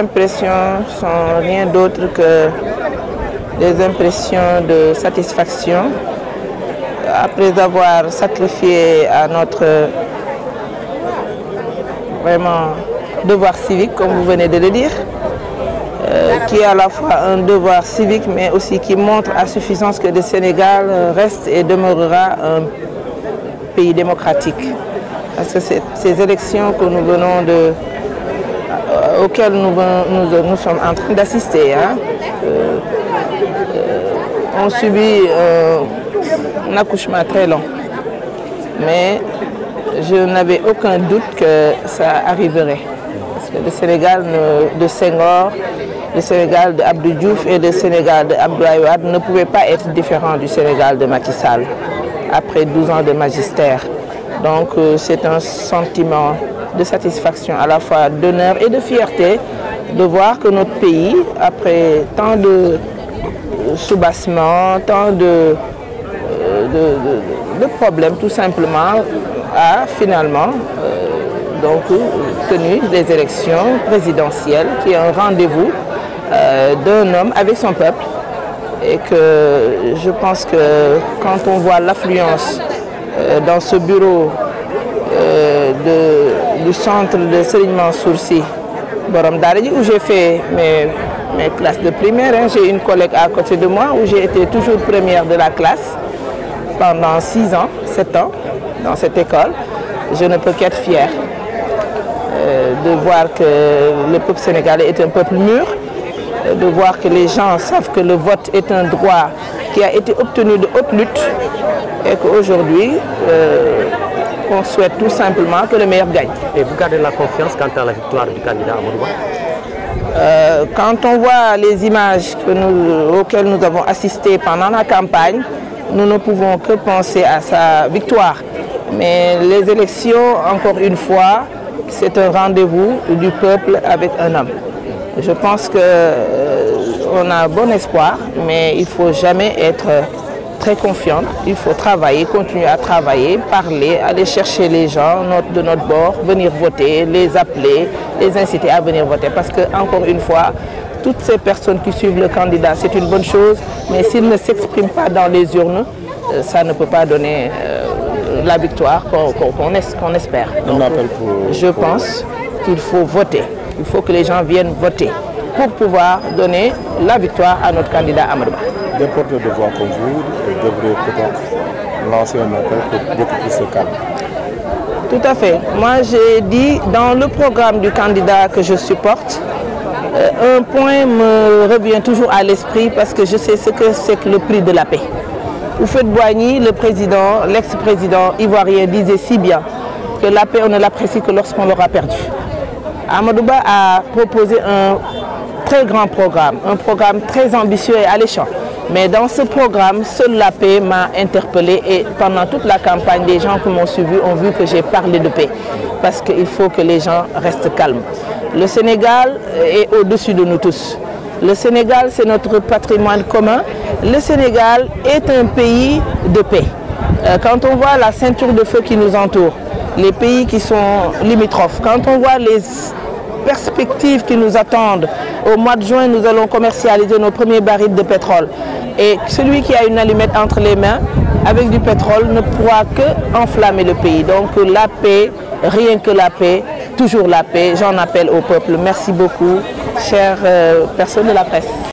impressions sont rien d'autre que des impressions de satisfaction après avoir sacrifié à notre vraiment devoir civique, comme vous venez de le dire, qui est à la fois un devoir civique, mais aussi qui montre à suffisance que le Sénégal reste et demeurera un pays démocratique. Parce que ces élections que nous venons auxquelles nous sommes en train d'assister, ont subi un accouchement très long. Mais je n'avais aucun doute que ça arriverait. Parce que le Sénégal de Senghor, le Sénégal d'Abdou Diouf et le Sénégal d'Abdoulaye Wade ne pouvaient pas être différents du Sénégal de Macky Sall, après 12 ans de magistère. Donc c'est un sentiment de satisfaction, à la fois d'honneur et de fierté, de voir que notre pays, après tant de soubassements, tant de problèmes tout simplement, a finalement tenu des élections présidentielles qui est un rendez-vous d'un homme avec son peuple. Et que je pense que quand on voit l'affluence dans ce bureau du centre de Serigne Mansour Sy Borom Daara J, où j'ai fait mes classes de primaire, j'ai une collègue à côté de moi où j'ai été toujours première de la classe pendant 6 ans, 7 ans dans cette école. Je ne peux qu'être fière de voir que le peuple sénégalais est un peuple mûr, de voir que les gens savent que le vote est un droit qui a été obtenu de haute lutte et qu'aujourd'hui, on souhaite tout simplement que le meilleur gagne. Et vous gardez la confiance quant à la victoire du candidat Amadou Ba? Quand on voit les images auxquelles nous avons assisté pendant la campagne, nous ne pouvons que penser à sa victoire. Mais les élections, encore une fois, c'est un rendez-vous du peuple avec un homme. Je pense qu'on a bon espoir, mais il ne faut jamais être très confiant. Il faut travailler, continuer à travailler, parler, aller chercher les gens de notre bord, venir voter, les appeler, les inciter à venir voter. Parce que, encore une fois, toutes ces personnes qui suivent le candidat, c'est une bonne chose, mais s'ils ne s'expriment pas dans les urnes, ça ne peut pas donner la victoire qu'on espère. Donc, je pense qu'il faut voter. Il faut que les gens viennent voter pour pouvoir donner la victoire à notre candidat Amadou Ba. Des porteurs de voix comme vous devraient peut-être lancer un appel pour beaucoup plus de calme. Tout à fait. Moi, j'ai dit dans le programme du candidat que je supporte, un point me revient toujours à l'esprit parce que je sais ce que c'est que le prix de la paix. Houphouët-Boigny, le président, l'ex-président ivoirien, disait si bien que la paix, on ne l'apprécie que lorsqu'on l'aura perdue. Amadou Ba a proposé un très grand programme, un programme très ambitieux et alléchant. Mais dans ce programme, seule la paix m'a interpellée et pendant toute la campagne, les gens qui m'ont suivi ont vu que j'ai parlé de paix. Parce qu'il faut que les gens restent calmes. Le Sénégal est au-dessus de nous tous. Le Sénégal, c'est notre patrimoine commun. Le Sénégal est un pays de paix. Quand on voit la ceinture de feu qui nous entoure, les pays qui sont limitrophes, quand on voit les perspectives qui nous attendent, au mois de juin, nous allons commercialiser nos premiers barils de pétrole. Et celui qui a une allumette entre les mains, avec du pétrole, ne pourra que enflammer le pays. Donc la paix, rien que la paix, toujours la paix. J'en appelle au peuple. Merci beaucoup, chères personnes de la presse.